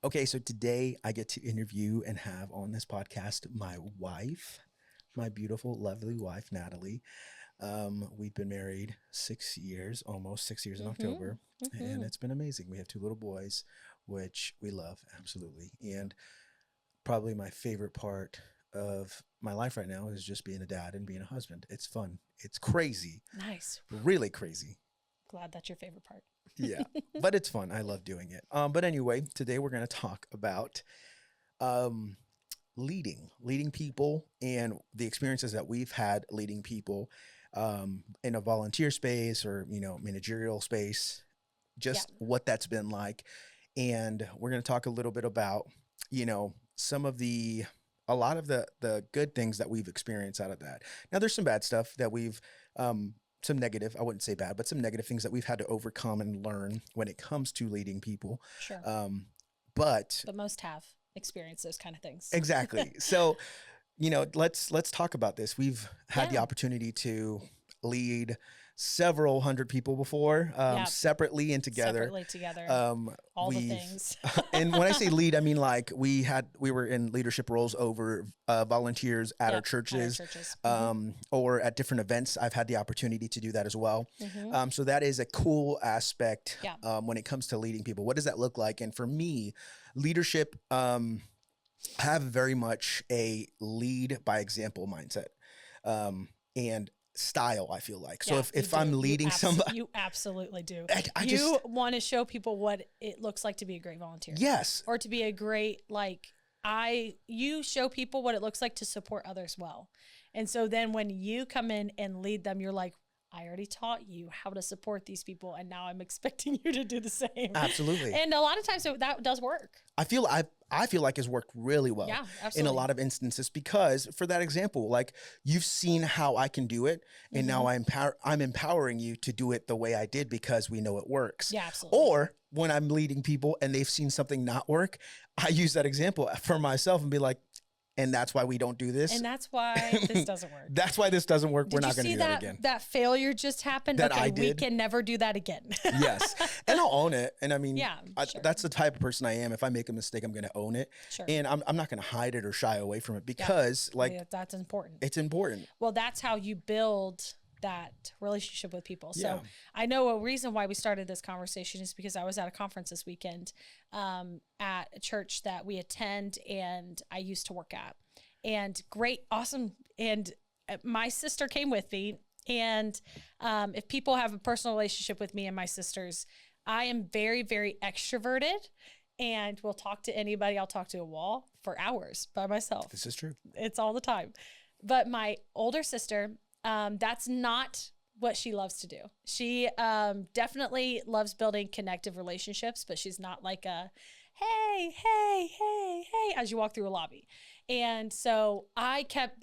Okay, so today I get to interview and have on this podcast my wife, my beautiful, lovely wife, Natalie. We've been married 6 years, almost 6 years in Mm-hmm. October, and Mm-hmm. it's been amazing. We have two little boys, which we love absolutely. And probably my favorite part of my life right now is just being a dad and being a husband. It's fun. It's crazy, Nice. really crazy. Glad that's your favorite part. Yeah, but it's fun. I love doing it. But anyway, today we're going to talk about um, leading people and the experiences that we've had leading people in a volunteer space or, managerial space, Yeah. just what that's been like. And we're going to talk a little bit about, some of a lot of the good things that we've experienced out of that. Now, there's some bad stuff that some negative, I wouldn't say bad, but some negative things that we've had to overcome and learn when it comes to leading people. Sure. But But most have experienced those kind of things. exactly. So, let's talk about this. We've had the Yeah. opportunity to lead several hundred people before, Yeah. separately and together. Separately together. Um, All the we've, things. and when I say lead, I mean like we were in leadership roles over volunteers at our Yep. At our churches, churches. or at different events. I've had the opportunity to do that as well. Mm-hmm. So that is a cool aspect Yeah. when it comes to leading people. What does that look like? And for me, leadership. Have very much a lead by example mindset and style, I feel like. So Yeah, if you I'm do. leading somebody, You absolutely do. I You just, want to show people what it looks like to be a great volunteer. yes, Or to be a great, you show people what it looks like to support others well. And so then when you come in and lead them, you're like, I already taught you how to support these people, and now I'm expecting you to do the same. absolutely. And a lot of times that does work. I feel like it's worked really well Yeah, in a absolutely. lot of instances because for that example, like you've seen how I can do it, and now I'm empowering you to do it the way I did because we know it works. Yeah, absolutely. Or when I'm leading people and they've seen something not work, I use that example for myself and be like, and that's why we don't do this. And that's why this doesn't work. That's why this doesn't work. We're Did you not going to see do that again. that failure just happened? That Okay, I we did. can never do that again. Yes. And I'll own it. And I mean, Yeah, sure. that's the type of person I am. If I make a mistake, I'm going to own it. Sure. And I'm not going to hide it or shy away from it because Yeah, that's important. it's important. Well, that's how you build that relationship with people. So Yeah. I know a reason why we started this conversation is because I was at a conference this weekend at a church that we attend and I used to work at. And great, awesome. And my sister came with me. And if people have a personal relationship with me and my sisters, I am very, very extroverted and will talk to anybody. I'll talk to a wall for hours by myself. This is true. It's all the time. But my older sister, that's not what she loves to do. She definitely loves building connective relationships, but she's not like a, hey, hey, hey, hey, as you walk through a lobby. And so I kept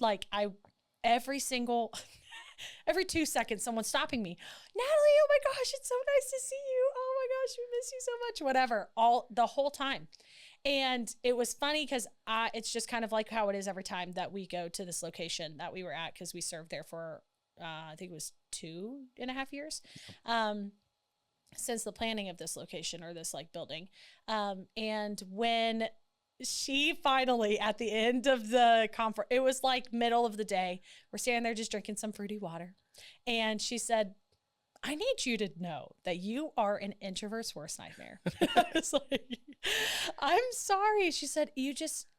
every 2 seconds, someone's stopping me. Natalie, oh my gosh, it's so nice to see you. Oh my gosh, we miss you so much. Whatever, the whole time. And it was funny because it's just kind of like how it is every time that we go to this location that we were at because we served there for, I think it was 2.5 years. Since the planning of this location or this building. And when she finally, at the end of the conference, it was middle of the day, we're standing there just drinking some fruity water. And she said, I need you to know that you are an introvert's worst nightmare. I was like, I'm sorry. She said,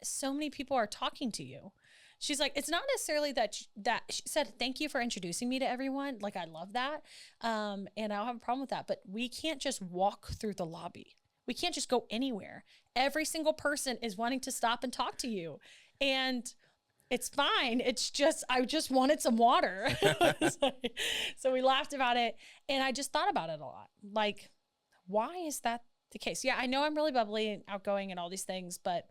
so many people are talking to you. She's like, it's not necessarily that she said, thank you for introducing me to everyone. I love that. And I don't have a problem with that, but we can't just walk through the lobby. We can't just go anywhere. Every single person is wanting to stop and talk to you. And it's fine. It's just, I just wanted some water. So we laughed about it. And I just thought about it a lot. Why is that the case? Yeah, I know I'm really bubbly and outgoing and all these things, but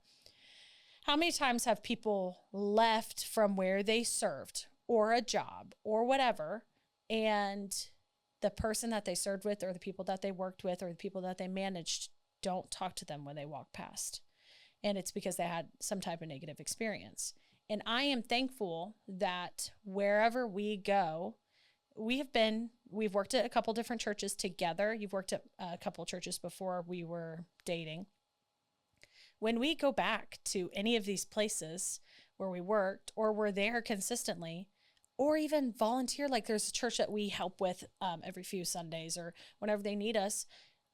how many times have people left from where they served or a job or whatever, and the person that they served with or the people that they worked with or the people that they managed don't talk to them when they walk past? And it's because they had some type of negative experience. And I am thankful that wherever we go, we've worked at a couple different churches together. You've worked at a couple churches before we were dating. when we go back to any of these places where we worked or were there consistently, or even volunteer, like there's a church that we help with every few Sundays or whenever they need us,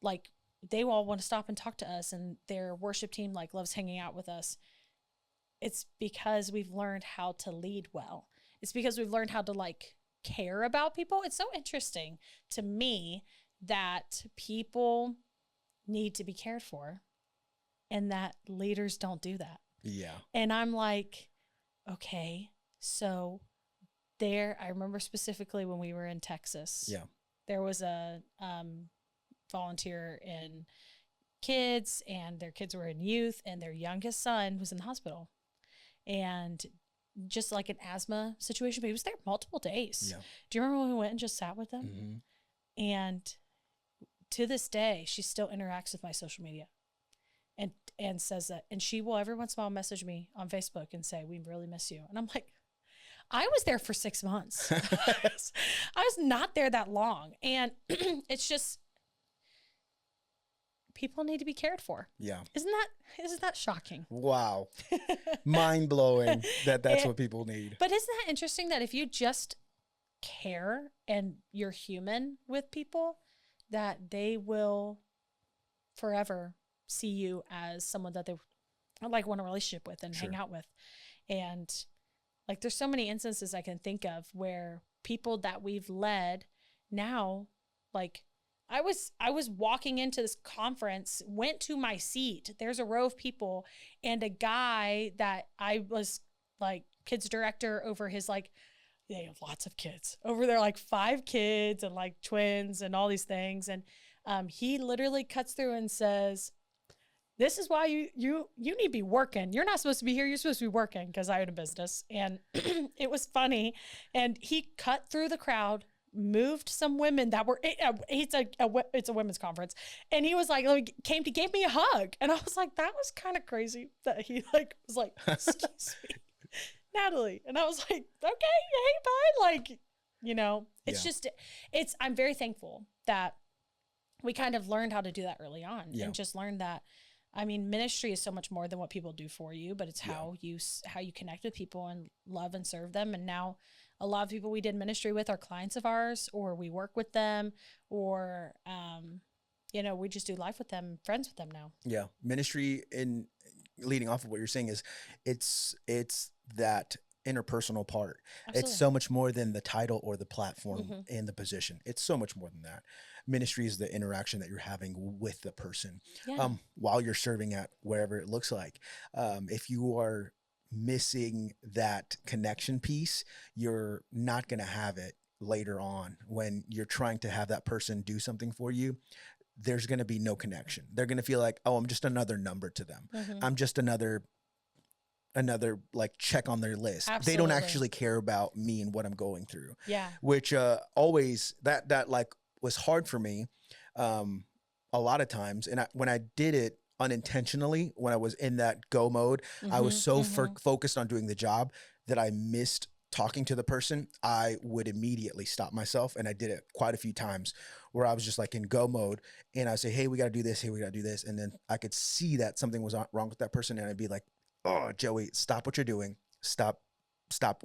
like they all want to stop and talk to us, and their worship team like loves hanging out with us. It's because we've learned how to lead well. It's because we've learned how to like care about people. It's so interesting to me that people need to be cared for and that leaders don't do that. Yeah. And I'm like, okay, so there, I remember specifically when we were in Texas. Yeah. There was a volunteer in kids, and their kids were in youth, and their youngest son was in the hospital. And just like an asthma situation, but he was there multiple days. Yeah. Do you remember when we went and just sat with them? Mm-hmm. And to this day, she still interacts with my social media and says that, and she will every once in a while message me on Facebook and say, we really miss you. And I'm like, I was there for 6 months. I was not there that long. And it's just, people need to be cared for. Yeah. Isn't that shocking? Wow. Mind blowing that's what people need. But isn't that interesting that if you just care and you're human with people, that they will forever see you as someone that they like want a relationship with and hang out with. And like, there's so many instances I can think of where people that we've led now, like I was walking into this conference, went to my seat. There's a row of people, and a guy that I was like kids director over his, like, they have lots of kids over there, like 5 kids and like twins and all these things. And he literally cuts through and says, this is why you need to be working. You're not supposed to be here. You're supposed to be working, because I had a business. And it was funny. And he cut through the crowd, moved some women that were, it's a women's conference. And he was like, gave me a hug. And I was like, that was kind of crazy that he like was like, excuse me, Natalie. And I was like, okay, hey, bye. Like, you know, it's just, I'm very thankful that we kind of learned how to do that early on and just learned that, I mean, ministry is so much more than what people do for you, but it's how you connect with people and love and serve them. And now a lot of people we did ministry with are clients of ours, or we work with them, or, you know, we just do life with them, friends with them now. Yeah. Ministry, in leading off of what you're saying, is it's that interpersonal part. Absolutely. It's so much more than the title or the platform and the position. It's so much more than that. Ministry is the interaction that you're having with the person while you're serving at wherever it looks like. If you are missing that connection piece, you're not going to have it later on when you're trying to have that person do something for you. There's going to be no connection. They're going to feel like, oh, I'm just another number to them. I'm just another like check on their list. Absolutely. They don't actually care about me and what I'm going through. Yeah. Which always that like was hard for me a lot of times. And when I did it unintentionally, when I was in that go mode, I was so focused on doing the job that I missed talking to the person. I would immediately stop myself. And I did it quite a few times where I was just like in go mode, and I would say, hey, we got to do this. Hey, we got to do this. And then I could see that something was wrong with that person. And I'd be like, oh, Joey, stop what you're doing. Stop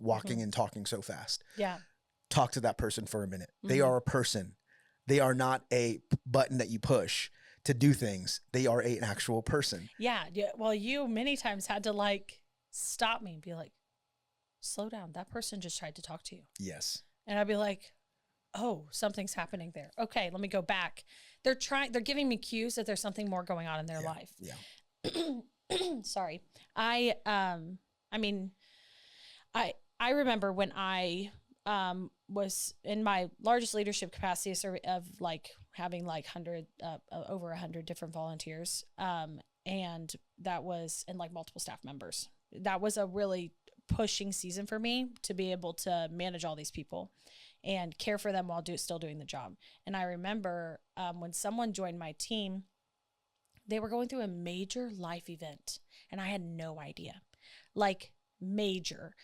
walking and talking so fast. Yeah. Talk to that person for a minute. They are a person. They are not a button that you push to do things. They are an actual person. Yeah. Yeah. Well, you many times had to like stop me and be like, slow down. That person just tried to talk to you. Yes. And I'd be like, oh, something's happening there. Okay, let me go back. They're giving me cues that there's something more going on in their life. Yeah. Sorry. I mean, I remember when I was in my largest leadership capacity of like having like over 100 different volunteers. And that was, and like multiple staff members. That was a really pushing season for me to be able to manage all these people and care for them while still doing the job. And I remember when someone joined my team, they were going through a major life event, and I had no idea. Like major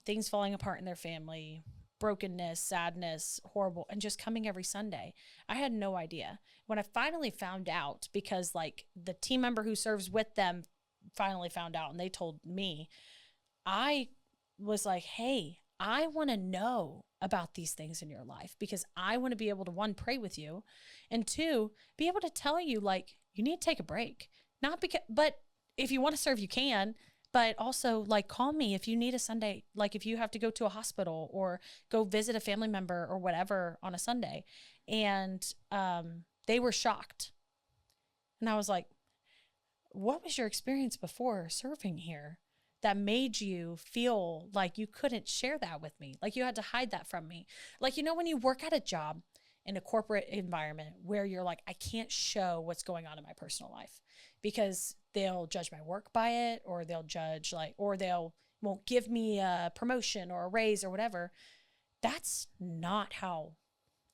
things falling apart in their family, brokenness, sadness, horrible, and just coming every Sunday. I had no idea. When I finally found out, because like the team member who serves with them finally found out and they told me, I was like, hey, I want to know about these things in your life because I want to be able to, one, pray with you, and two, be able to tell you like, you need to take a break. Not because, but if you want to serve, you can, but also like call me if you need a Sunday, like if you have to go to a hospital or go visit a family member or whatever on a Sunday. And they were shocked. And I was like, what was your experience before serving here that made you feel like you couldn't share that with me? Like you had to hide that from me. Like, you know, when you work at a job in a corporate environment where you're like, I can't show what's going on in my personal life because they'll judge my work by it, or they'll judge like, or they'll won't give me a promotion or a raise or whatever. That's not how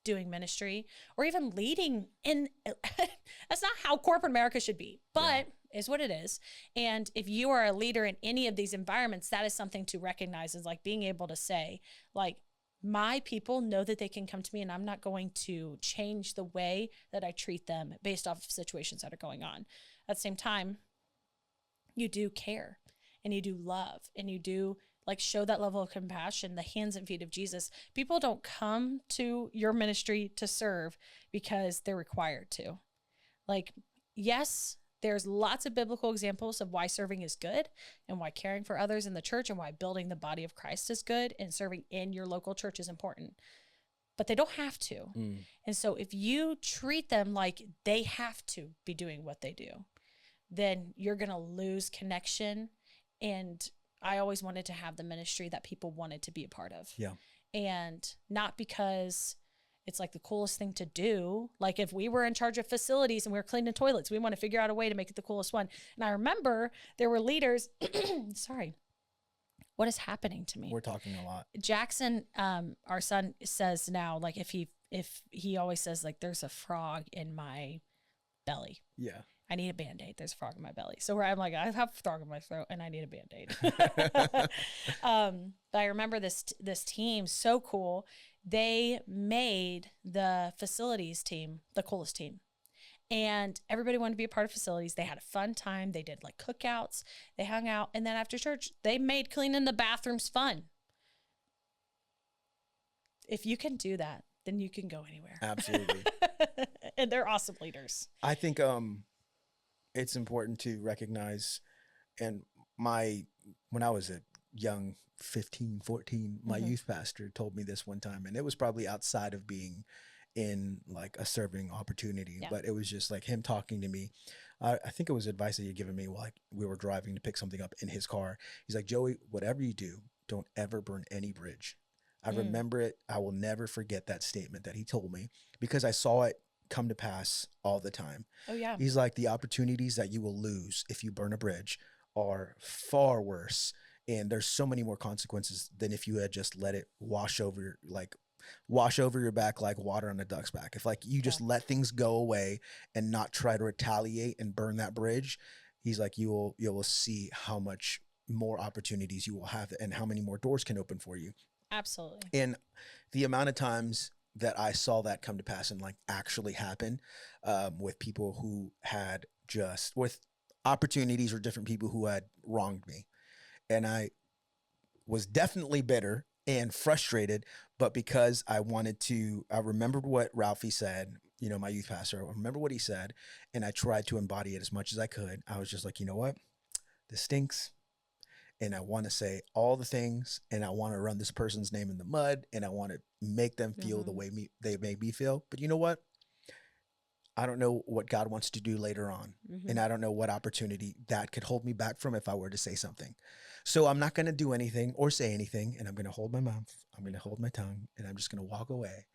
doing ministry or even leading in, that's not how corporate America should be, but is what it is. And if you are a leader in any of these environments, that is something to recognize, is like being able to say like, my people know that they can come to me and I'm not going to change the way that I treat them based off of situations that are going on. At the same time, you do care and you do love and you do like show that level of compassion, the hands and feet of Jesus. People don't come to your ministry to serve because they're required to. Like, yes, there's lots of biblical examples of why serving is good and why caring for others in the church and why building the body of Christ is good and serving in your local church is important. But they don't have to. And so if you treat them like they have to be doing what they do, then you're going to lose connection. And I always wanted to have the ministry that people wanted to be a part of. Yeah. And not because it's like the coolest thing to do. Like if we were in charge of facilities and we were cleaning toilets, we want to figure out a way to make it the coolest one. And I remember there were leaders, sorry, what is happening to me? We're talking a lot. Jackson, our son, says now, like if he always says like, there's a frog in my belly. Yeah. I need a Band-Aid. There's a frog in my belly. So where I'm like, I have a frog in my throat and I need a Band-Aid. But I remember this team, so cool. They made the facilities team the coolest team. And everybody wanted to be a part of facilities. They had a fun time. They did like cookouts. They hung out. And then after church, they made cleaning the bathrooms fun. If you can do that, then you can go anywhere. Absolutely. And they're awesome leaders. I think it's important to recognize, and when I was a young 15, 14, my youth pastor told me this one time, and it was probably outside of being in like a serving opportunity, but it was just like him talking to me. I think it was advice that he had given me while like we were driving to pick something up in his car. He's like, Joey, whatever you do, don't ever burn any bridge. I remember it. I will never forget that statement that he told me because I saw it come to pass all the time. Oh yeah. He's like, the opportunities that you will lose if you burn a bridge are far worse. And there's so many more consequences than if you had just let it wash over your back like water on a duck's back. If like you just let things go away and not try to retaliate and burn that bridge, he's like, you will see how much more opportunities you will have and how many more doors can open for you. Absolutely. And the amount of times that I saw that come to pass and like actually happen with people who had with opportunities or different people who had wronged me. And I was definitely bitter and frustrated, but because I remembered what Ralphie said, you know, my youth pastor, I remember what he said, and I tried to embody it as much as I could. I was just like, you know what? This stinks. And I want to say all the things, and I want to run this person's name in the mud, and I want to make them feel the way they made me feel. But you know what? I don't know what God wants to do later on. And I don't know what opportunity that could hold me back from if I were to say something. So I'm not going to do anything or say anything, and I'm going to hold my mouth. I'm going to hold my tongue, and I'm just going to walk away.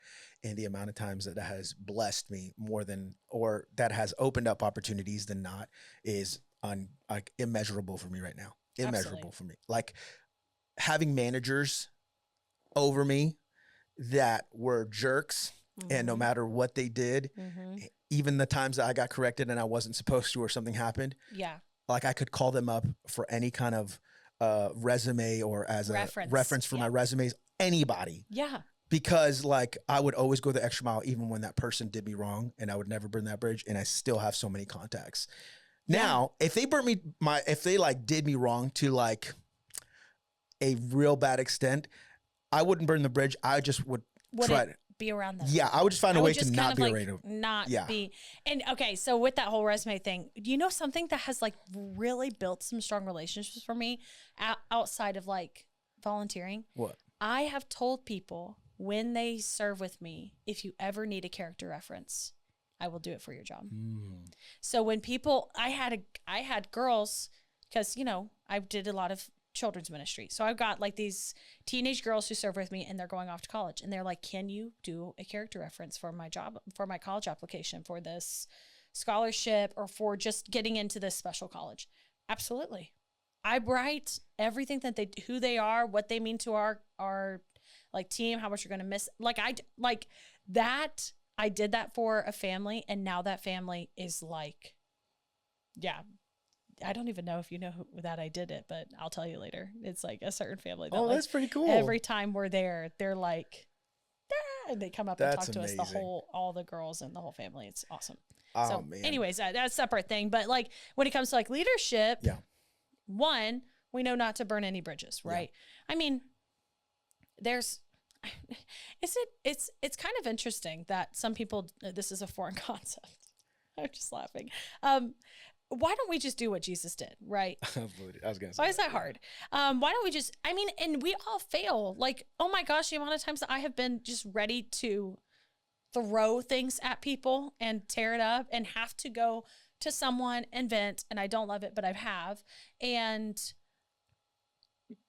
And the amount of times that has blessed me more than, or that has opened up opportunities than not, is like immeasurable for me right now. Immeasurable for me. Like having managers over me that were jerks, and no matter what they did, even the times that I got corrected and I wasn't supposed to, or something happened, like I could call them up for any kind of resume or as a reference for my resumes anybody. Yeah. Because like I would always go the extra mile even when that person did me wrong, and I would never burn that bridge, and I still have so many contacts. Now, if they if they like did me wrong to like a real bad extent, I wouldn't burn the bridge. I just would try to be around them. Yeah, I would just find a way to not be around them. Not be. And okay, so with that whole resume thing, do you know something that has like really built some strong relationships for me outside of like volunteering? What? I have told people when they serve with me, if you ever need a character reference, I will do it for your job. So when people, I had girls, because, you know, I did a lot of children's ministry. So I've got like these teenage girls who serve with me, and they're going off to college, and they're like, can you do a character reference for my job, for my college application, for this scholarship, or for just getting into this special college? Absolutely. I write everything that who they are, what they mean to our like team, how much you're going to miss. Like I did that for a family, and now that family is like, yeah, I don't even know if you know that I did it, but I'll tell you later. It's like a certain family. That that's pretty cool. Every time we're there, they're like, ah, and they come up and talk to us, all the girls and the whole family. It's awesome. Oh, so man. anyways, that's a separate thing. But like when it comes to like leadership, one, we know not to burn any bridges, right? I mean, it's kind of interesting that some people, this is a foreign concept. I'm just laughing. Why don't we just do what Jesus did, right? I was going to say. Why is that hard? Why don't we just, I mean, and we all fail. Like, oh my gosh, the amount of times that I have been just ready to throw things at people and tear it up and have to go to someone and vent, and I don't love it, but I have.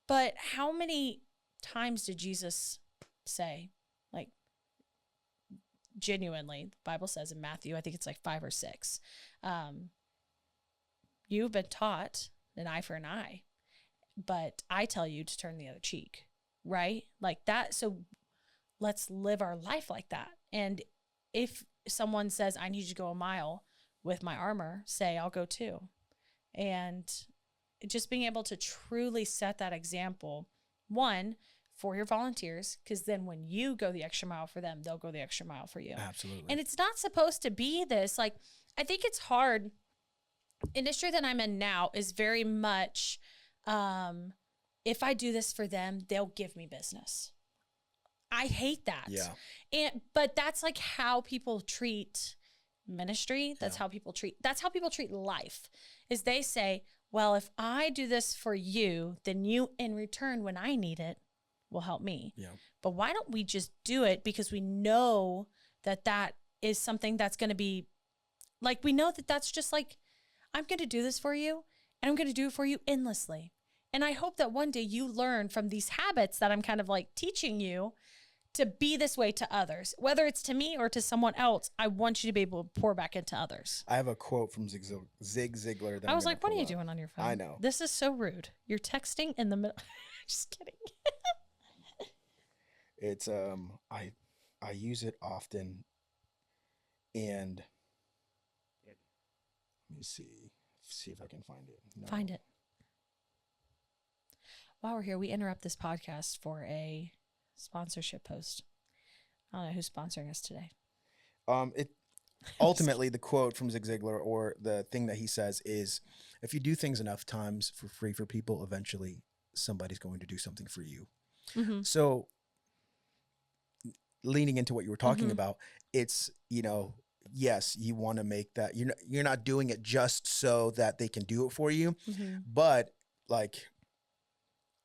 But how many times did Jesus say, like, genuinely, the Bible says in Matthew, I think it's like 5 or 6, you've been taught an eye for an eye, but I tell you to turn the other cheek, right? Like that. So let's live our life like that. And if someone says, I need you to go a mile with my armor, say, I'll go 2. And just being able to truly set that example, one, for your volunteers, because then when you go the extra mile for them, they'll go the extra mile for you. Absolutely. And it's not supposed to be this, like, I think it's hard. Industry that I'm in now is very much, if I do this for them, they'll give me business. I hate that. Yeah. But that's like how people treat ministry. That's how people treat life, is they say, well, if I do this for you, then you in return, when I need it, will help me. Yeah. But why don't we just do it because we know that is something that's going to be like, we know that that's just like, I'm going to do this for you, and I'm going to do it for you endlessly. And I hope that one day you learn from these habits that I'm kind of like teaching you to be this way to others, whether it's to me or to someone else. I want you to be able to pour back into others. I have a quote from Zig Ziglar. I was like, what are you doing on your phone? I know. This is so rude. You're texting in the middle. Just kidding. It's, I use it often, and let me see if I can find it. No. Find it. While we're here, we interrupt this podcast for a sponsorship post. I don't know who's sponsoring us today. Ultimately, the quote from Zig Ziglar, or the thing that he says, is, if you do things enough times for free for people, eventually somebody's going to do something for you. Mm-hmm. So leaning into what you were talking about, it's, you know, yes, you want to make that, you're not doing it just so that they can do it for you, but like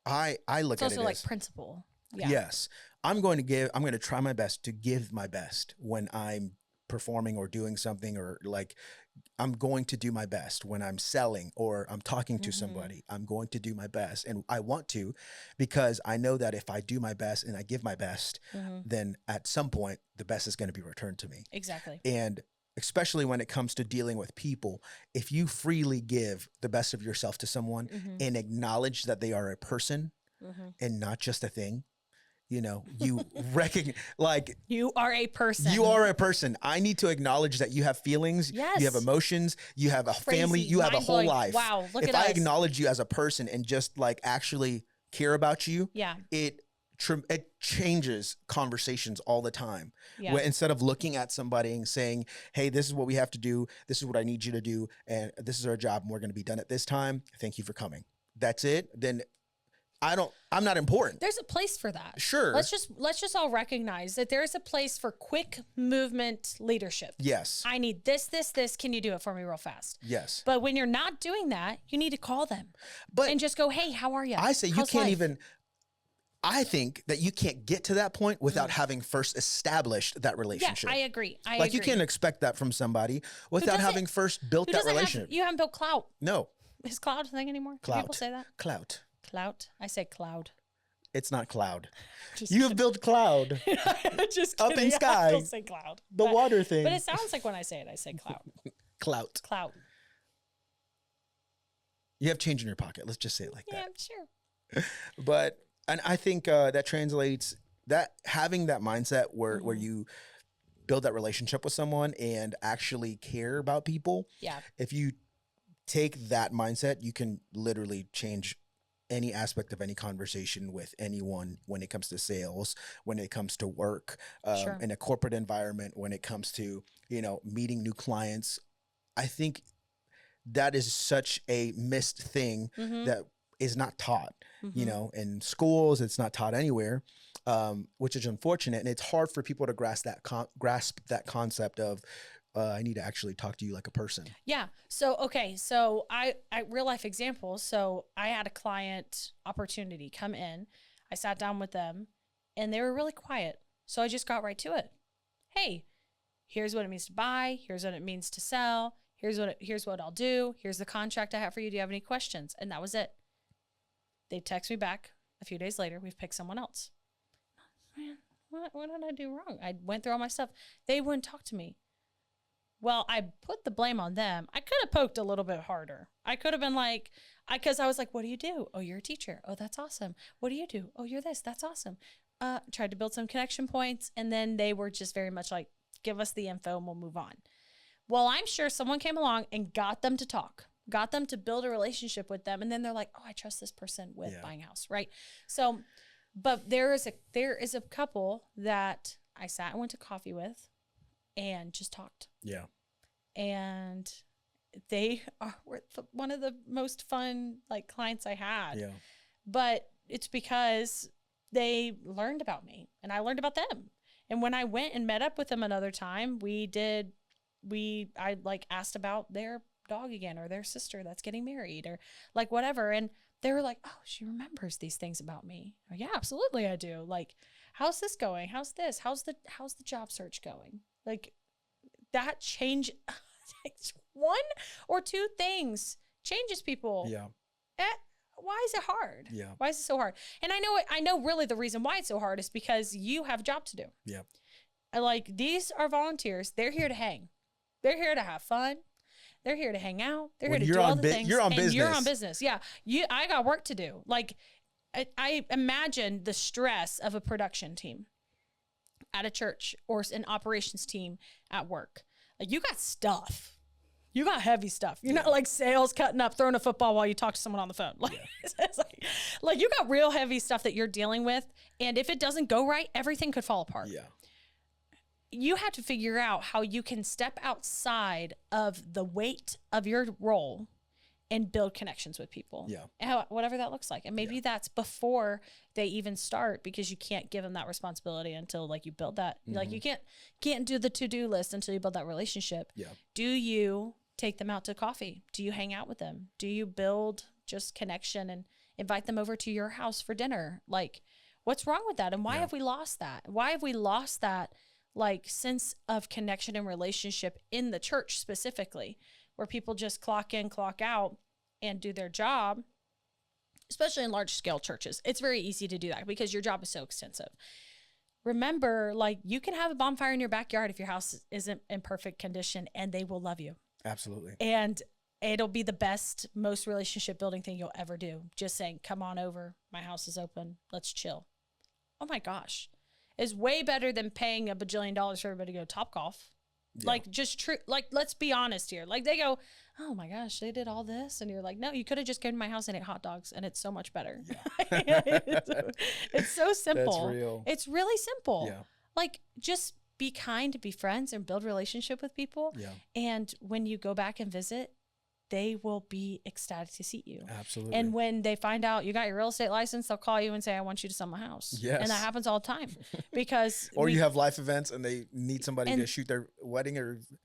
I look at it as, it's also like principle. Yeah. Yes, I'm going to try my best to give my best when I'm performing or doing something, or like I'm going to do my best when I'm selling or I'm talking to somebody. I'm going to do my best, and I want to, because I know that if I do my best and I give my best, then at some point the best is going to be returned to me. Exactly. And especially when it comes to dealing with people, if you freely give the best of yourself to someone and acknowledge that they are a person and not just a thing, you know, you recognize, like, you are a person. You are a person. I need to acknowledge that you have feelings, yes, you have emotions, you have a family, you have a whole life. Wow, look if at I us. acknowledge you as a person and just like actually care about you, yeah, it it changes conversations all the time. Yeah. Where instead of looking at somebody and saying, hey, this is what we have to do, this is what I need you to do, and this is our job, and we're going to be done at this time, thank you for coming, that's it, then I'm not important. There's a place for that. Sure. Let's just all recognize that there's a place for quick movement leadership. Yes. I need this. Can you do it for me real fast? Yes. But when you're not doing that, you need to call them and just go, hey, how are you? I say How's life? I think that you can't get to that point without having first established that relationship. Yeah, I agree. You can't expect that from somebody without having first built that relationship. You haven't built clout. No. Is cloud a thing anymore? Clout. Do people say that? Clout. Clout? I say cloud. It's not cloud. Just You have built cloud. Just Up in kidding. sky. I don't say cloud. The water thing. But it sounds like when I say it, I say cloud. Clout. Clout. You have change in your pocket. Let's just say it like Yeah, that. sure. But, and I think that translates, that having that mindset where you build that relationship with someone and actually care about people. Yeah. If you take that mindset, you can literally change any aspect of any conversation with anyone when it comes to sales, when it comes to work, Sure. in a corporate environment, when it comes to, meeting new clients. I think that is such a missed thing that is not taught, in schools. It's not taught anywhere, which is unfortunate. And it's hard for people to grasp that concept of, I need to actually talk to you like a person. Yeah. So, okay. So I real life example. So I had a client opportunity come in. I sat down with them and they were really quiet. So I just got right to it. Hey, here's what it means to buy. Here's what it means to sell. Here's what I'll do. Here's the contract I have for you. Do you have any questions? And that was it. They text me back a few days later. We've picked someone else. Man, what did I do wrong? I went through all my stuff. They wouldn't talk to me. Well, I put the blame on them. I could have poked a little bit harder. I could have been like, because I was like, what do you do? Oh, you're a teacher. Oh, that's awesome. What do you do? Oh, you're this. That's awesome. Tried to build some connection points. And then they were just very much like, give us the info and we'll move on. Well, I'm sure someone came along and got them to talk, got them to build a relationship with them. And then they're like, oh, I trust this person with buying a house. Right. So, but there is a couple that I sat and went to coffee with and just talked. Yeah. And they were one of the most fun clients I had. Yeah. But it's because they learned about me and I learned about them. And when I went and met up with them another time, I asked about their dog again or their sister that's getting married or whatever. And they were like, oh, she remembers these things about me. Like, yeah, absolutely. I do. How's this going? How's this? How's the job search going? That change, one or two things changes people. Yeah. Why is it hard? Yeah. Why is it so hard? And I know really the reason why it's so hard is because you have a job to do. Yeah. These are volunteers. They're here to hang. They're here to have fun. They're here to hang out. They're here to do all the things. You're on business. You're on business. Yeah. I got work to do. I imagine the stress of a production team at a church or an operations team at work. You got stuff. You got heavy stuff. You're not like sales, cutting up, throwing a football while you talk to someone on the phone. It's you got real heavy stuff that you're dealing with. And if it doesn't go right, everything could fall apart. Yeah. You have to figure out how you can step outside of the weight of your role and build connections with people. Yeah. Whatever that looks like. And maybe that's before they even start because you can't give them that responsibility until you build that. Mm-hmm. You can't do the to-do list until you build that relationship. Yeah. Do you take them out to coffee? Do you hang out with them? Do you build just connection and invite them over to your house for dinner? What's wrong with that? And why have we lost that? Why have we lost that sense of connection and relationship in the church specifically, where people just clock in, clock out and do their job, especially in large scale churches? It's very easy to do that because your job is so extensive. Remember, you can have a bonfire in your backyard if your house isn't in perfect condition and they will love you. Absolutely. And it'll be the best, most relationship building thing you'll ever do. Just saying, come on over. My house is open. Let's chill. Oh my gosh. It's way better than paying $1 bajillion for everybody to go Topgolf. Yeah. Just true. Let's be honest here. They go, oh my gosh, they did all this. And you're like, no, you could have just came to my house and ate hot dogs and it's so much better. It's so simple. That's real. It's really simple. Yeah. Like, just be kind, be friends, and build relationship with people. Yeah. And when you go back and visit, they will be ecstatic to see you. Absolutely. And when they find out you got your real estate license, they'll call you and say, I want you to sell my house. Yes. And that happens all the time because or you have life events and they need somebody to shoot their wedding,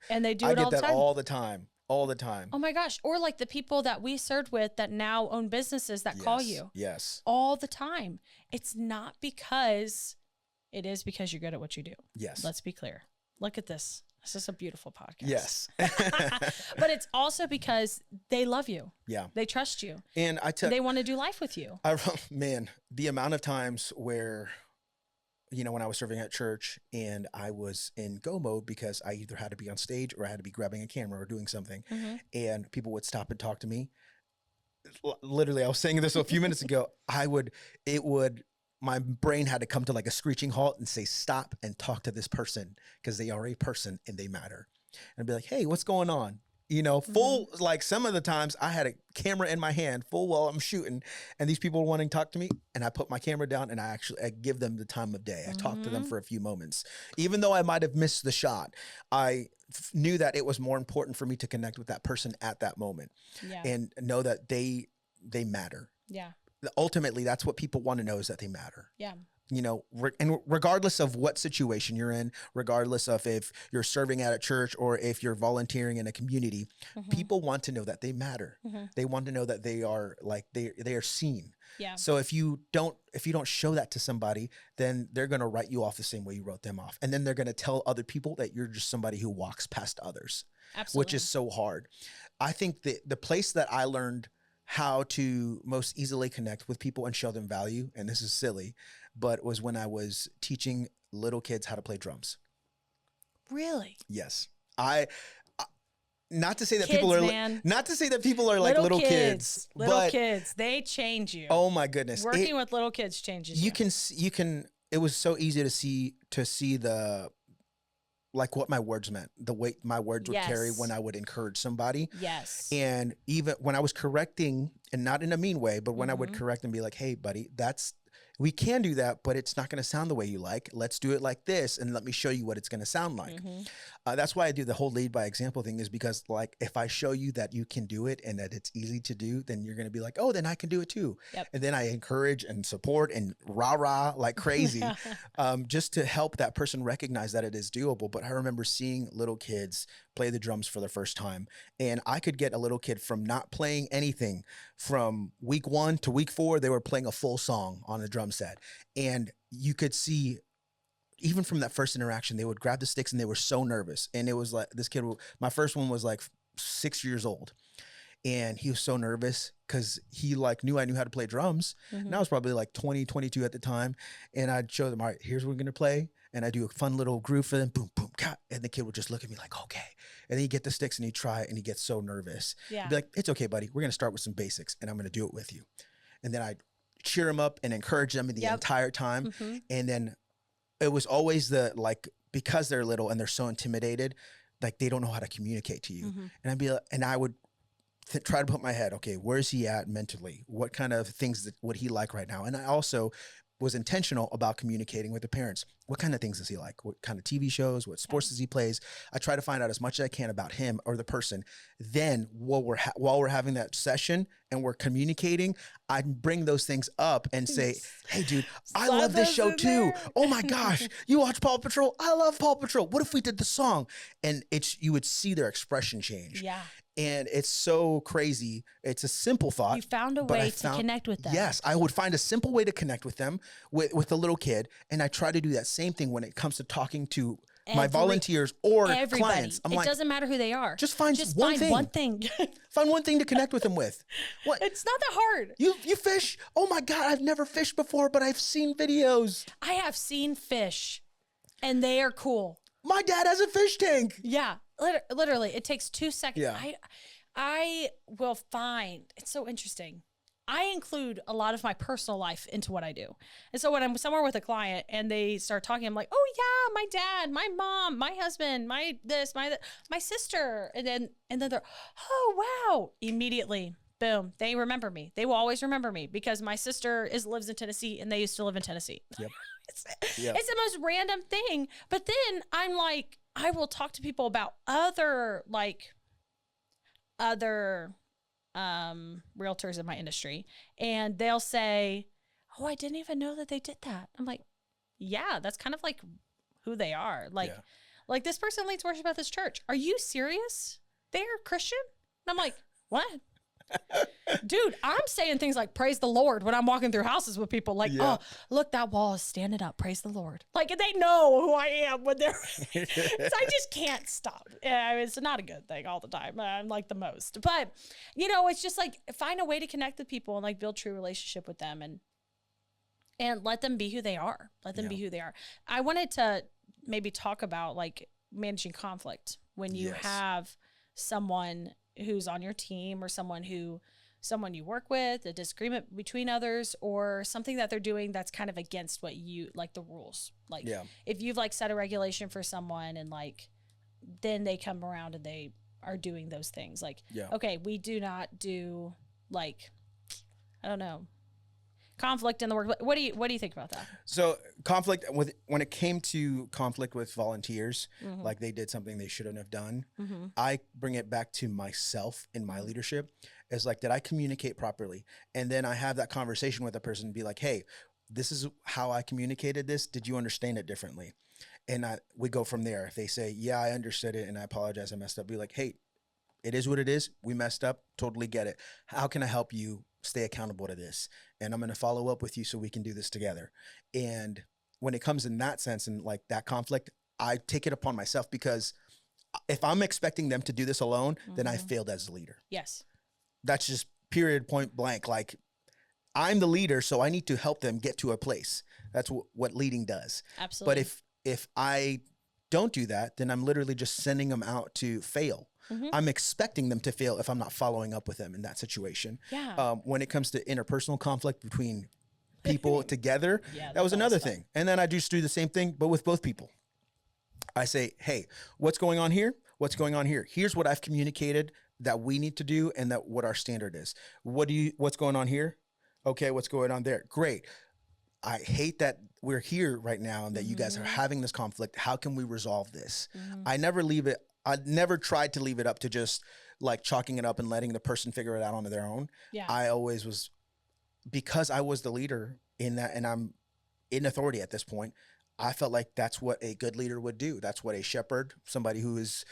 and they do I it all get the that time. all the time. All the time. Oh my gosh. Or like the people that we served with that now own businesses that call you. Yes. All the time. It's not because, it is because you're good at what you do. Yes. Let's be clear. Look at this. This is a beautiful podcast. Yes. But it's also because they love you. Yeah. They trust you. And they want to do life with you. Man, the amount of times where, when I was serving at church and I was in go mode because I either had to be on stage or I had to be grabbing a camera or doing something, and people would stop and talk to me. Literally, I was saying this a few minutes ago. My brain had to come to like a screeching halt and say, stop and talk to this person because they are a person and they matter. And I'd be like, hey, what's going on? Like some of the times I had a camera in my hand full while I'm shooting and these people were wanting to talk to me and I put my camera down and I give them the time of day. I talk to them for a few moments. Even though I might have missed the shot, I knew that it was more important for me to connect with that person at that moment and know that they matter. Yeah. Ultimately, that's what people want to know, is that they matter. Yeah. And regardless of what situation you're in, regardless of if you're serving at a church or if you're volunteering in a community, people want to know that they matter. They want to know that they are they are seen. Yeah. So if you don't show that to somebody, then they're going to write you off the same way you wrote them off. And then they're going to tell other people that you're just somebody who walks past others. Absolutely. Which is so hard. I think the place that I learned how to most easily connect with people and show them value, and this is silly, but was when I was teaching little kids how to play drums. Really? Yes. Not to say that kids, people are man. Not to say that people are like little kids. Little kids, they change you. Oh my goodness. Working with little kids changes you. You can it was so easy to see the like what my words meant, the weight my words would carry when I would encourage somebody. Yes. And even when I was correcting, and not in a mean way, but when I would correct and be like, hey, buddy, we can do that, but it's not going to sound the way you like. Let's do it like this, and let me show you what it's going to sound like. That's why I do the whole lead by example thing, is because like if I show you that you can do it and that it's easy to do, then you're going to be like, oh, then I can do it too. Yep. And then I encourage and support and rah like crazy, just to help that person recognize that it is doable. But I remember seeing little kids play the drums for the first time, and I could get a little kid from not playing anything from week 1 to week 4, they were playing a full song on a drum set. And you could see, even from that first interaction, they would grab the sticks and they were so nervous. And it was like, this kid, my first one was like 6 years old. And he was so nervous because he like knew I knew how to play drums. And I was probably like 20, 22 at the time. And I'd show them, all right, here's what we're going to play. And I do a fun little groove for them, boom, boom, cut. And the kid would just look at me like, okay. And then he'd get the sticks and he'd try it and he gets so nervous. Yeah. He'd be like, it's okay, buddy. We're going to start with some basics and I'm going to do it with you. And then I'd cheer them up and encourage them the entire time. And then it was always because they're little and they're so intimidated, like they don't know how to communicate to you. And I'd be like, and I would try to put my head, okay, where's he at mentally? What kind of things would he like right now? And I also was intentional about communicating with the parents. What kind of things does he like? What kind of TV shows? What sports does he plays? I try to find out as much as I can about him or the person. Then while we're having that session and we're communicating, I bring those things up and say, hey, dude, I love this show too. Oh my gosh, you watch Paw Patrol? I love Paw Patrol. What if we did the song? And you would see their expression change. Yeah. And it's so crazy. It's a simple thought. You found a way to connect with them. Yes, I would find a simple way to connect with them, with a little kid. And I try to do that same thing when it comes to talking to my volunteers or clients. It doesn't matter who they are. Just find one thing. Find one thing to connect with them with. What? It's not that hard. You fish? Oh my God, I've never fished before, but I've seen videos. I have seen fish, and they are cool. My dad has a fish tank. Yeah, literally, it takes 2 seconds. Yeah. I will find, it's so interesting. I include a lot of my personal life into what I do. And so when I'm somewhere with a client and they start talking, I'm like, oh yeah, my dad, my mom, my husband, my this, my sister. And then they're, oh wow, immediately. Boom. They remember me. They will always remember me because my sister lives in Tennessee and they used to live in Tennessee. Yep. It's the most random thing. But then I'm like, I will talk to people about other realtors in my industry, and they'll say, oh, I didn't even know that they did that. I'm like, yeah, that's kind of like who they are. Like this person leads worship at this church. Are you serious? They're Christian? And I'm like, what? Dude, I'm saying things like praise the Lord when I'm walking through houses with people like, oh, look, that wall is standing up. Praise the Lord. Like they know who I am when they're, so I just can't stop. It's not a good thing all the time. I'm like the most, but it's just like find a way to connect with people and like build true relationship with them and let them be who they are. Let them be who they are. I wanted to maybe talk about like managing conflict when you have someone who's on your team or someone you work with, a disagreement between others or something that they're doing that's kind of against what you like the rules. Like if you've like set a regulation for someone and like, then they come around and they are doing those things like, okay, we do not do like, I don't know, conflict in the work. What do you think about that? So conflict when it came to conflict with volunteers, like they did something they shouldn't have done. I bring it back to myself in my leadership. It's like, did I communicate properly? And then I have that conversation with a person and be like, hey, this is how I communicated this. Did you understand it differently? And we go from there. If they say, yeah, I understood it and I apologize, I messed up. Be like, hey, it is what it is. We messed up. Totally get it. How can I help you stay accountable to this? And I'm going to follow up with you so we can do this together. And when it comes in that sense and like that conflict, I take it upon myself because if I'm expecting them to do this alone, then I failed as a leader. Yes. That's just period, point blank. Like I'm the leader, so I need to help them get to a place. That's what leading does. Absolutely. But if I don't do that, then I'm literally just sending them out to fail. I'm expecting them to fail if I'm not following up with them in that situation. Yeah. When it comes to interpersonal conflict between people together, that was another thing. And then I just do the same thing, but with both people. I say, hey, what's going on here? What's going on here? Here's what I've communicated that we need to do and that what our standard is. What's going on here? Okay, what's going on there? Great. I hate that we're here right now and that you guys are having this conflict. How can we resolve this? I never tried to leave it up to just like chalking it up and letting the person figure it out on their own. Yeah. I always was, because I was the leader in that and I'm in authority at this point, I felt like that's what a good leader would do. That's what a shepherd, somebody who is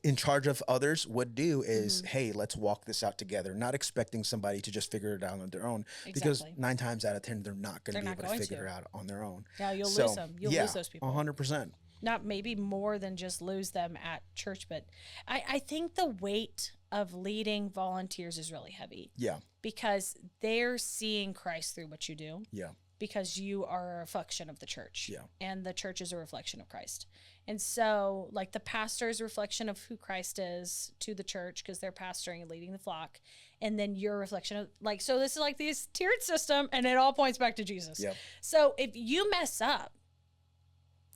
in charge of others would do is, hey, let's walk this out together. Not expecting somebody to just figure it out on their own because 9 times out of 10, they're not going to be able to figure it out on their own. Yeah, you'll lose them. You'll lose those people. 100%. Not maybe more than just lose them at church, but I think the weight of leading volunteers is really heavy. Yeah. Because they're seeing Christ through what you do. Yeah. Because you are a reflection of the church. Yeah. And the church is a reflection of Christ. And so like the pastor is a reflection of who Christ is to the church because they're pastoring and leading the flock. And then your reflection of like, so this is like this tiered system and it all points back to Jesus. Yep. So if you mess up,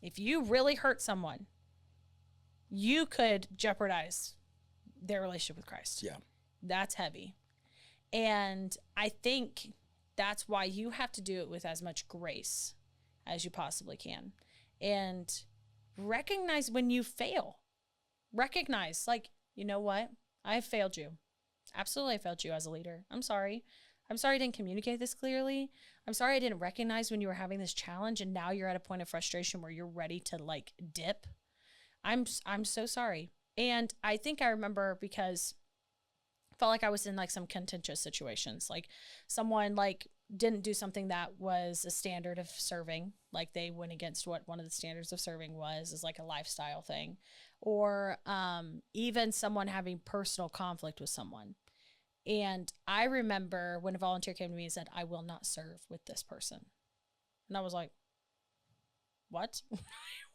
if you really hurt someone, you could jeopardize their relationship with Christ. Yeah. That's heavy. And I think that's why you have to do it with as much grace as you possibly can. And recognize when you fail. Recognize, like, you know what? I have failed you. Absolutely, I failed you as a leader. I'm sorry. I'm sorry I didn't communicate this clearly. I'm sorry I didn't recognize when you were having this challenge and now you're at a point of frustration where you're ready to, like, dip. I'm so sorry. And I think I remember because I felt like I was in, like, some contentious situations. Like, someone, like, didn't do something that was a standard of serving. Like they went against what one of the standards of serving was, is like a lifestyle thing. Or even someone having personal conflict with someone. And I remember when a volunteer came to me and said, I will not serve with this person. And I was like, what?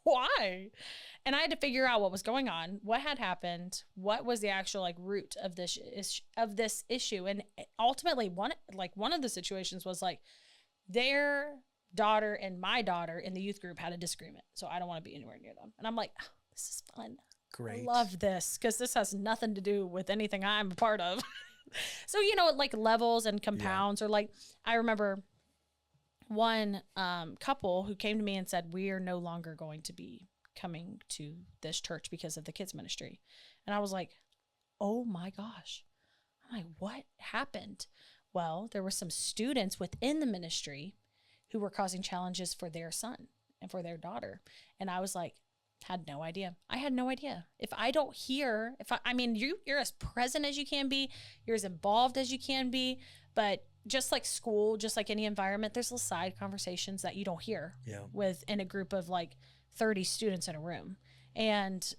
why? And I had to figure out what was going on, what had happened, what was the actual like root of this issue. And ultimately one of the situations was like their daughter and my daughter in the youth group had a disagreement. So I don't want to be anywhere near them. And I'm like, oh, this is fun. Great. I love this because this has nothing to do with anything I'm a part of. So, you know, like levels and compounds, or like, I remember one couple who came to me and said, we are no longer going to be coming to this church because of the kids ministry. And I was like, oh my gosh. I'm like, what happened? Well, there were some students within the ministry who were causing challenges for their son and for their daughter. And I was like, had no idea. I had no idea. If I don't hear, I mean, you're as present as you can be, you're as involved as you can be, but just like school, just like any environment, there's little side conversations that you don't hear in a group of like 30 students in a room. And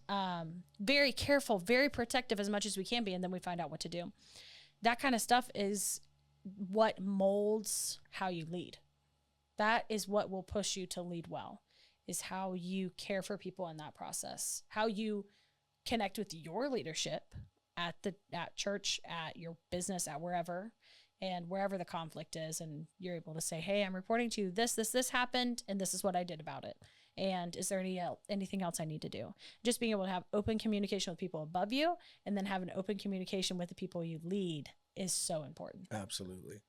very careful, very protective as much as we can be. And then we find out what to do. That kind of stuff is what molds how you lead. That is what will push you to lead well, is how you care for people in that process, how you connect with your leadership at church, at your business, at wherever, and wherever the conflict is. And you're able to say, hey, I'm reporting to you this happened, and this is what I did about it. And is there anything else I need to do? Just being able to have open communication with people above you, and then have an open communication with the people you lead is so important. Absolutely.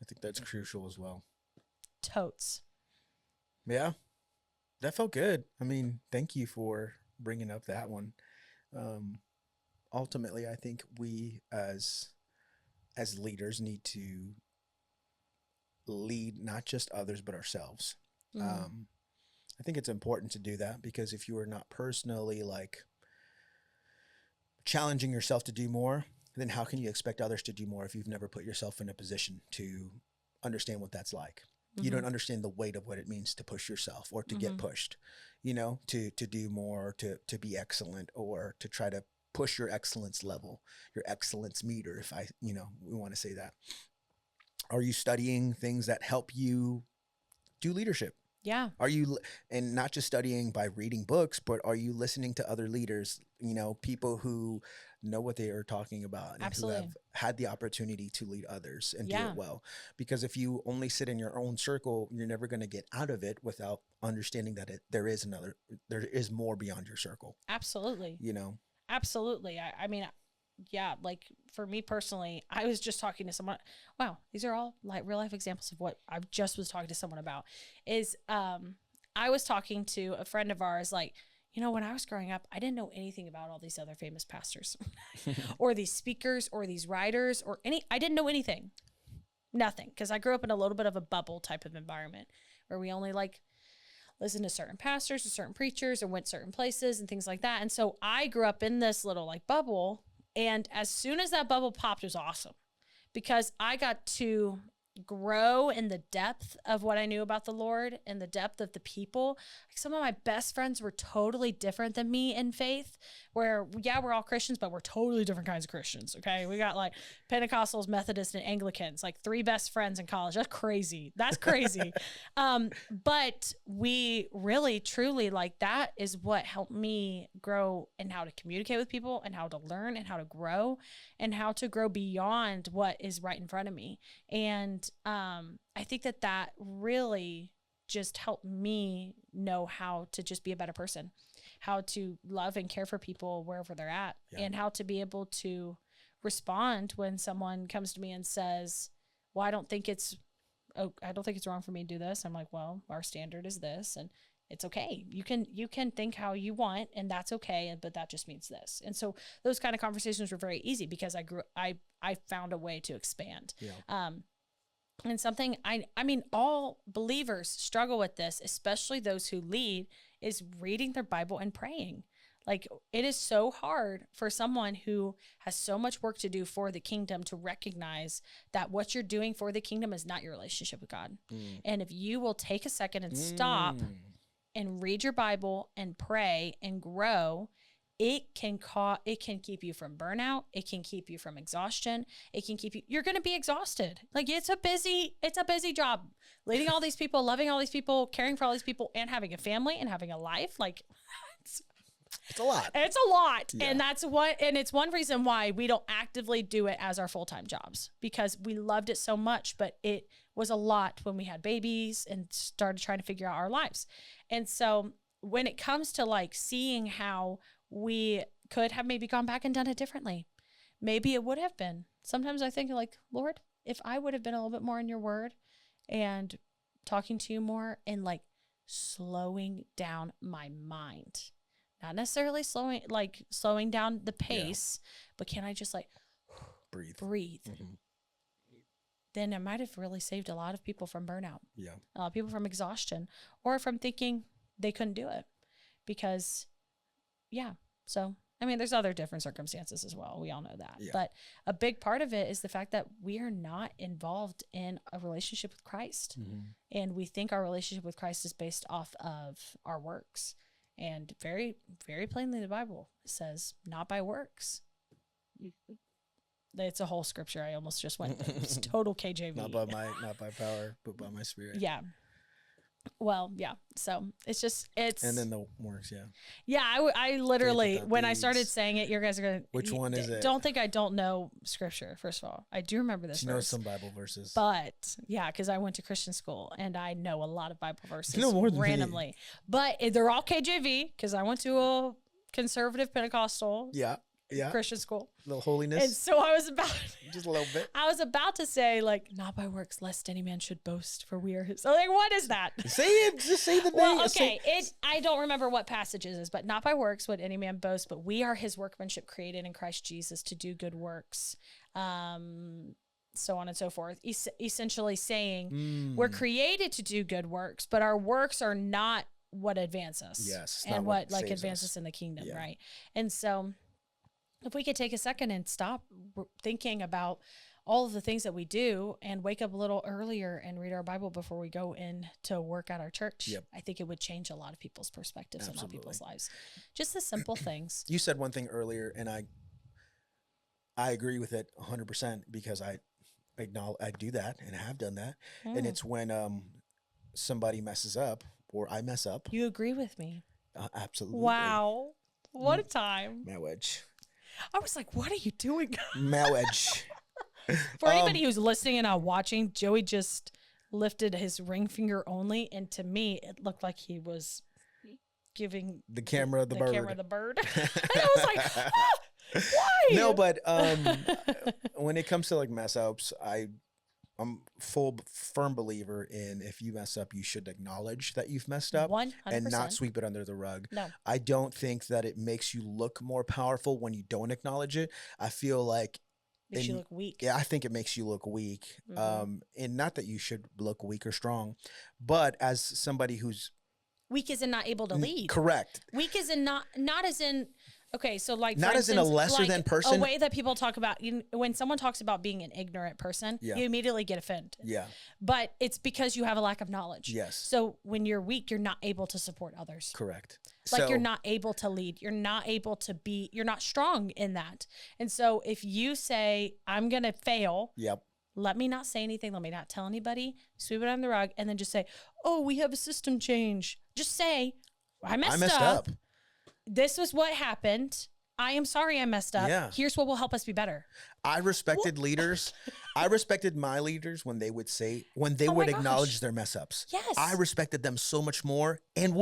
I think that's crucial as well. Totes. Yeah, that felt good. I mean, thank you for bringing up that one. Ultimately, I think we as leaders need to lead not just others, but ourselves. I think it's important to do that, because if you are not personally like challenging yourself to do more, then how can you expect others to do more if you've never put yourself in a position to understand what that's like? You don't understand the weight of what it means to push yourself, or to get pushed, you know, to do more, to be excellent, or to try to push your excellence level, your excellence meter, if we want to say that. Are you studying things that help you do leadership? Yeah. Are you, and not just studying by reading books, but are you listening to other leaders, people who know what they are talking about, and Absolutely. who have had the opportunity to lead others and do it well? Because if you only sit in your own circle, you're never going to get out of it without understanding that there is more beyond your circle. Absolutely. Absolutely. I mean, yeah, like for me personally, I was just talking to someone. Wow, these are all like real life examples of what I just was talking to someone about. Is I was talking to a friend of ours, like, when I was growing up, I didn't know anything about all these other famous pastors or these speakers or these writers I didn't know anything. Nothing. Because I grew up in a little bit of a bubble type of environment where we only like listened to certain pastors or certain preachers or went certain places and things like that. And so I grew up in this little like bubble. And as soon as that bubble popped, it was awesome, because I got to grow in the depth of what I knew about the Lord and the depth of the people. Like, some of my best friends were totally different than me in faith, where we're all Christians, but we're totally different kinds of Christians. Okay. We got like Pentecostals, Methodists, and Anglicans, like 3 best friends in college. That's crazy. But we really, truly, like, that is what helped me grow in how to communicate with people, and how to learn, and how to grow, and how to grow beyond what is right in front of me. And I think that really just helped me know how to just be a better person, how to love and care for people wherever they're at, and how to be able to respond when someone comes to me and says, well, I don't think it's wrong for me to do this. I'm like, well, our standard is this, and it's okay. You can think how you want, and that's okay. But that just means this. And so those kind of conversations were very easy, because I found a way to expand. Yeah. And something I mean, all believers struggle with this, especially those who lead, is reading their Bible and praying. Like, it is so hard for someone who has so much work to do for the kingdom to recognize that what you're doing for the kingdom is not your relationship with God. And if you will take a second and stop and read your Bible and pray and grow it can keep you from burnout. It can keep you from exhaustion. It can keep you, you're going to be exhausted. Like it's a busy job, leading all these people, loving all these people, caring for all these people, and having a family and having a life. Like It's a lot. it's a lot. Yeah. And it's one reason why we don't actively do it as our full-time jobs, because we loved it so much, but it was a lot when we had babies and started trying to figure out our lives. And so when it comes to like seeing how we could have maybe gone back and done it differently, maybe it would have been. Sometimes I think like, Lord, if I would have been a little bit more in your word and talking to you more and like slowing down my mind, not necessarily slowing down the pace, but can I just like breathe? Mm-hmm. Then I might have really saved a lot of people from burnout. Yeah. People from exhaustion or from thinking they couldn't do it because, yeah. So, I mean, there's other different circumstances as well. We all know that. Yeah. But a big part of it is the fact that we are not involved in a relationship with Christ. Mm-hmm. And we think our relationship with Christ is based off of our works. And very, very plainly, the Bible says, not by works. It's a whole scripture. I almost just went. It's total KJV. Not by power, but by my spirit. Yeah. Well, yeah. So it's and then the works. Yeah. Yeah. I literally, when I started saying it, you guys are going. Which one is it? Don't think I don't know scripture. First of all, I do remember this. You know some Bible verses, but yeah, because I went to Christian school and I know a lot of Bible verses more than randomly. Me. But they're all KJV because I went to a conservative Pentecostal. Yeah. Christian school. A little holiness. And so I was about just a little bit. I was about to say, like, not by works, lest any man should boast, for we are his. So, like, what is that? Say it. Just say the name. Well, okay. I don't remember what passage it is, but not by works would any man boast, but we are his workmanship created in Christ Jesus to do good works. So on and so forth. Essentially saying we're created to do good works, but our works are not what advance us. Yes. And what like advances us in the kingdom, right? And so if we could take a second and stop thinking about all of the things that we do and wake up a little earlier and read our Bible before we go in to work at our church, I think it would change a lot of people's perspectives and a lot of people's lives. Just the simple things. You said one thing earlier, and I agree with it 100% because I do that and have done that. And it's when somebody messes up or I mess up. You agree with me? Absolutely. Wow. What a time. Marriage. I was like, what are you doing? Marriage. For anybody who's listening and not watching, Joey just lifted his ring finger only. And to me, it looked like he was giving the camera the bird. And I was like, why? No, but when it comes to like mess ups, I'm firm believer in if you mess up, you should acknowledge that you've messed up 100%. And not sweep it under the rug. No. I don't think that it makes you look more powerful when you don't acknowledge it. I feel like makes you look weak. Yeah, I think it makes you look weak. Mm-hmm. And not that you should look weak or strong, but as somebody who's weak as in not able to lead. Correct. Weak as in not as in. Okay, so like not as in a lesser than person. A way that people talk about when someone talks about being an ignorant person, you immediately get offended. Yeah. But it's because you have a lack of knowledge. Yes. So when you're weak, you're not able to support others. Correct. Like you're not able to lead. You're not able to be. You're not strong in that. And so if you say I'm gonna fail. Yep. Let me not say anything. Let me not tell anybody. Sweep it under the rug, and then just say, "Oh, we have a system change." Just say, "I messed up. This was what happened. I am sorry I messed up. Yeah. Here's what will help us be better." I respected leaders. I respected my leaders when they would acknowledge their mess ups. Yes. I respected them so much more and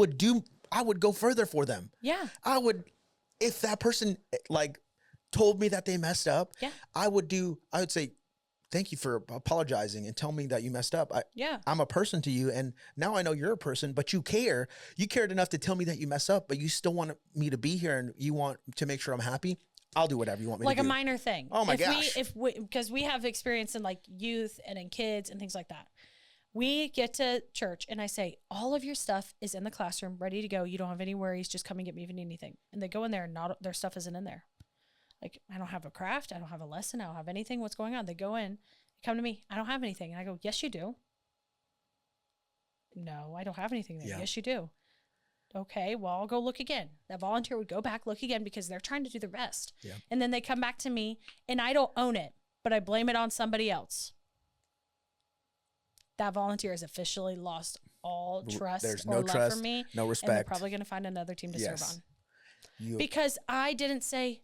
I would go further for them. Yeah. If that person like told me that they messed up, I would say, thank you for apologizing and tell me that you messed up. I'm a person to you, and now I know you're a person, but you care. You cared enough to tell me that you messed up, but you still want me to be here and you want to make sure I'm happy. I'll do whatever you want me to do. Like a minor thing. Oh my gosh. Because we have experience in like youth and in kids and things like that. We get to church and I say, all of your stuff is in the classroom, ready to go. You don't have any worries. Just come and get me if you need anything. And they go in there and their stuff isn't in there. Like, I don't have a craft. I don't have a lesson. I don't have anything. What's going on? They go in, come to me. I don't have anything. And I go, yes, you do. No, I don't have anything there. Yeah. Yes, you do. Okay, well, I'll go look again. That volunteer would go back, look again, because they're trying to do the rest. Yeah. And then they come back to me and I don't own it, but I blame it on somebody else. That volunteer has officially lost all trust There's or no love trust, for me. no And they're respect. probably going to find another team to serve on. You, Because I didn't say,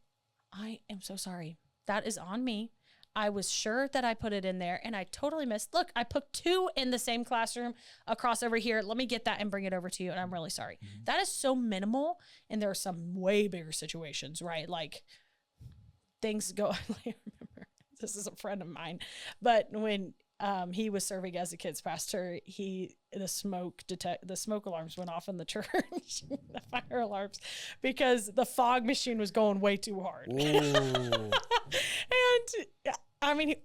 I am so sorry. That is on me. I was sure that I put it in there and I totally missed. Look, I put 2 in the same classroom across over here. Let me get that and bring it over to you. And I'm really sorry. That is so minimal. And there are some way bigger situations, right? Like things go, I remember, this is a friend of mine, but when he was serving as a kids pastor, the smoke alarms went off in the church, the fire alarms, because the fog machine was going way too hard. And I mean,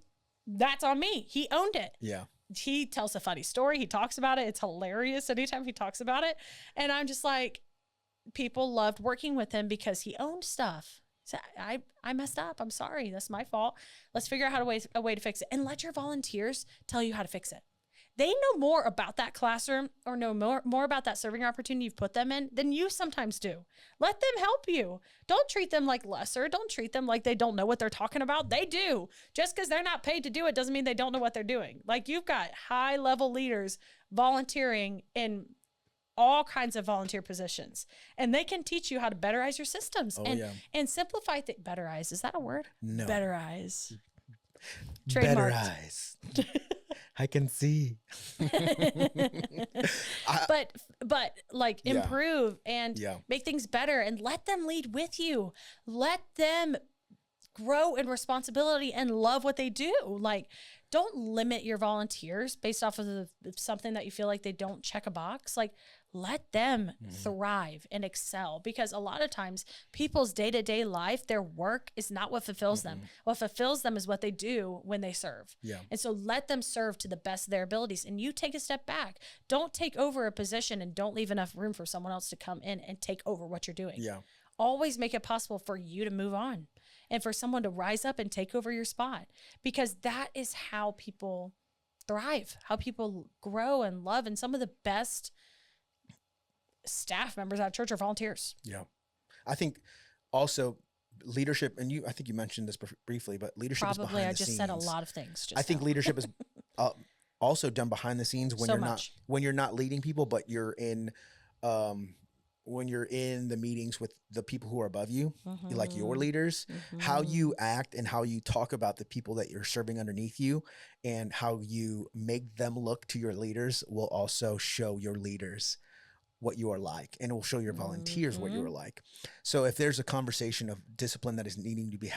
that's on me. He owned it. yeah. He tells a funny story. He talks about it. It's hilarious anytime he talks about it. And I'm just like, people loved working with him because he owned stuff. So I messed up. I'm sorry. That's my fault. Let's figure out a way to fix it. And let your volunteers tell you how to fix it. They know more about that classroom or know more about that serving opportunity you've put them in than you sometimes do. Let them help you. Don't treat them like lesser. Don't treat them like they don't know what they're talking about. They do. Just because they're not paid to do it doesn't mean they don't know what they're doing. Like, you've got high level leaders volunteering in all kinds of volunteer positions, and they can teach you how to betterize your systems and simplify things. Betterize, is that a word? No. Betterize. Betterize. I can see. But like improve and make things better, and let them lead with you. Let them grow in responsibility and love what they do. Like, don't limit your volunteers based off of something that you feel like they don't check a box. Like, let them thrive and excel, because a lot of times people's day-to-day life, their work is not what fulfills them. What fulfills them is what they do when they serve. Yeah. And so let them serve to the best of their abilities, and you take a step back. Don't take over a position and don't leave enough room for someone else to come in and take over what you're doing. Yeah. Always make it possible for you to move on and for someone to rise up and take over your spot, because that is how people thrive, how people grow and love. And some of the best staff members at church are volunteers. Yeah. I think also leadership, and I think you mentioned this briefly, but leadership is behind the scenes. I just said a lot of things. I think leadership is also done behind the scenes when you're not leading people, but you're in, when you're in the meetings with the people who are above you, like your leaders, how you act and how you talk about the people that you're serving underneath you, and how you make them look to your leaders will also show your leaders what you are like, and it will show your volunteers what you are like. So if there's a conversation of discipline that is needing to be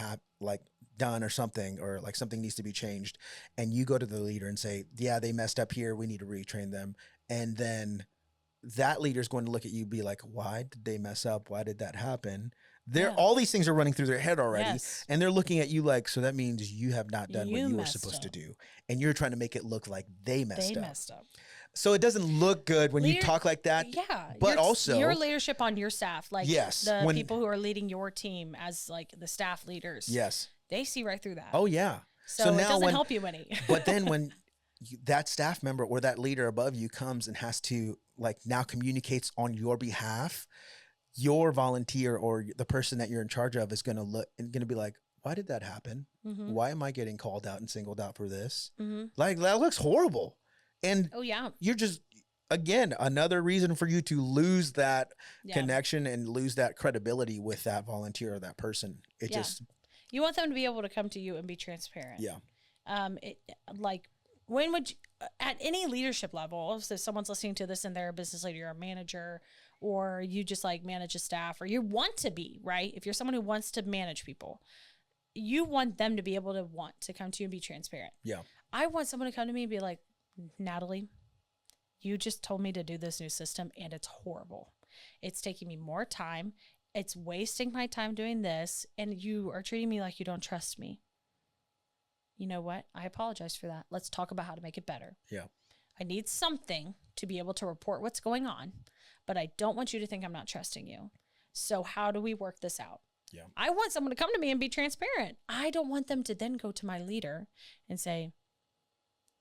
done or something needs to be changed, and you go to the leader and say, yeah, they messed up here, we need to retrain them. And then that leader is going to look at you and be like, why did they mess up? Why did that happen? All these things are running through their head already. And they're looking at you like, so that means you have not done what you were supposed to do. And you're trying to make it look like they messed up. So it doesn't look good when you talk like that. Yeah. But also your leadership on your staff, like the people who are leading your team as like the staff leaders. Yes. They see right through that. Oh yeah. So now it doesn't help you any. But then when that staff member or that leader above you comes and has to now communicates on your behalf, your volunteer or the person that you're in charge of is going to look and going to be like, why did that happen? Why am I getting called out and singled out for this? Like, that looks horrible. And you're just, again, another reason for you to lose that connection and lose that credibility with that volunteer or that person. You want them to be able to come to you and be transparent. Yeah. When would you, at any leadership level, so if someone's listening to this and they're a business leader or a manager, or you just manage a staff, or you want to be, right? If you're someone who wants to manage people, you want them to be able to want to come to you and be transparent. Yeah. I want someone to come to me and be like, Natalie, you just told me to do this new system and it's horrible. It's taking me more time. It's wasting my time doing this. And you are treating me like you don't trust me. You know what? I apologize for that. Let's talk about how to make it better. Yeah. I need something to be able to report what's going on, but I don't want you to think I'm not trusting you. So how do we work this out? Yeah. I want someone to come to me and be transparent. I don't want them to then go to my leader and say,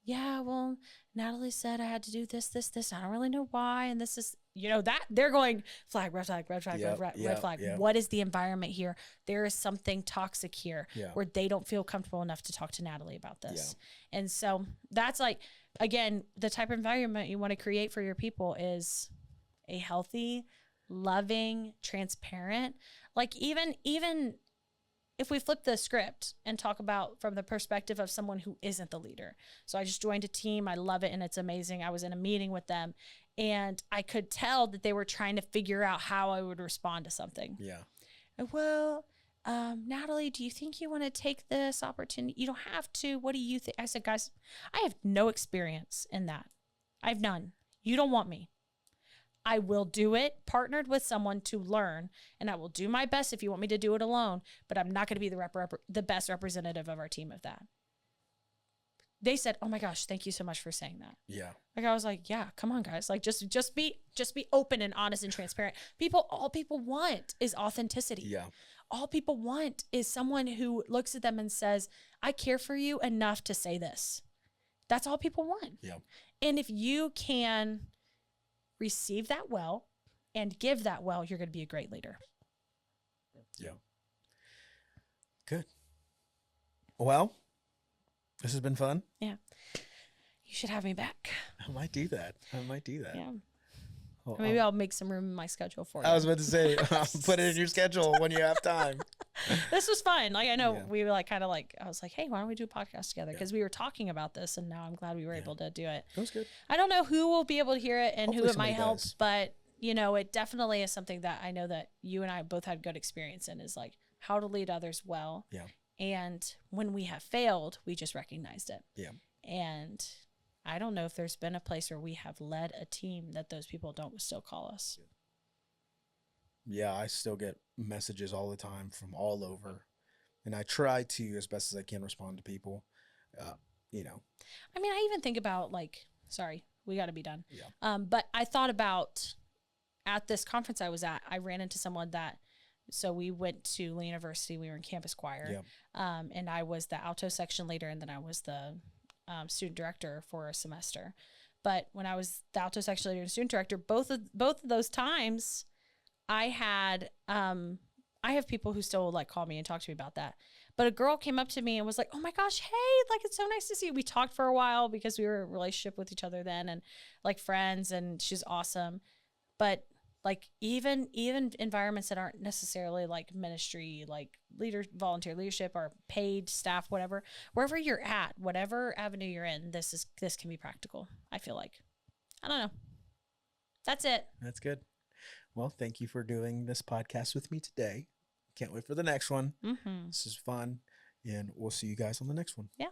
yeah, well, Natalie said I had to do this. I don't really know why. And this is, that they're going flag, red flag, red flag, Yep, red flag. yep. What is the environment here? There is something toxic here Yeah. where they don't feel comfortable enough to talk to Natalie about this. Yeah. And so that's like, again, the type of environment you want to create for your people is a healthy, loving, transparent, like even if we flip the script and talk about from the perspective of someone who isn't the leader. So I just joined a team. I love it. And it's amazing. I was in a meeting with them and I could tell that they were trying to figure out how I would respond to something. Yeah. Well, Natalie, do you think you want to take this opportunity? You don't have to. What do you think? I said, guys, I have no experience in that. I have none. You don't want me. I will do it partnered with someone to learn, and I will do my best if you want me to do it alone, but I'm not going to be the best representative of our team of that. They said, oh my gosh, thank you so much for saying that. Yeah. Like, I was like, yeah, come on guys. Like just be open and honest and transparent. All people want is authenticity. Yeah. All people want is someone who looks at them and says, I care for you enough to say this. That's all people want. Yeah. And if you can receive that well and give that well, you're going to be a great leader. Yeah. Good. Well, this has been fun. Yeah. You should have me back. I might do that. Yeah. Well, Maybe I'll make some room in my schedule for you. I was about to say, put it in your schedule when you have time. This was fun. Like, I know Yeah. we were like, kind of like, I was like, hey, why don't we do a podcast together? Because we were talking about this and now I'm glad we were able to do it. That was good. I don't know who will be able to hear it and Hopefully who it might help, does. but it definitely is something that I know that you and I both had good experience in, is like how to lead others well. Yeah. And when we have failed, we just recognized it. Yeah. And I don't know if there's been a place where we have led a team that those people don't still call us. Yeah, I still get messages all the time from all over. And I try to, as best as I can, respond to people, I mean, I even think about sorry, we got to be done. Yeah. But I thought about at this conference I was at, I ran into someone so we went to Lee University, we were in campus choir. Yeah. And I was the alto section leader and then I was the student director for a semester. But when I was the alto section leader and student director, both of those times I have people who still call me and talk to me about that. But a girl came up to me and was like, oh my gosh, hey, it's so nice to see you. We talked for a while because we were in a relationship with each other then and friends, and she's awesome. But even environments that aren't necessarily ministry, volunteer leadership or paid staff, whatever, wherever you're at, whatever avenue you're in, this can be practical. I feel like, I don't know. That's it. That's good. Well, thank you for doing this podcast with me today. Can't wait for the next one. Mm-hmm. This is fun, and we'll see you guys on the next one. Yeah.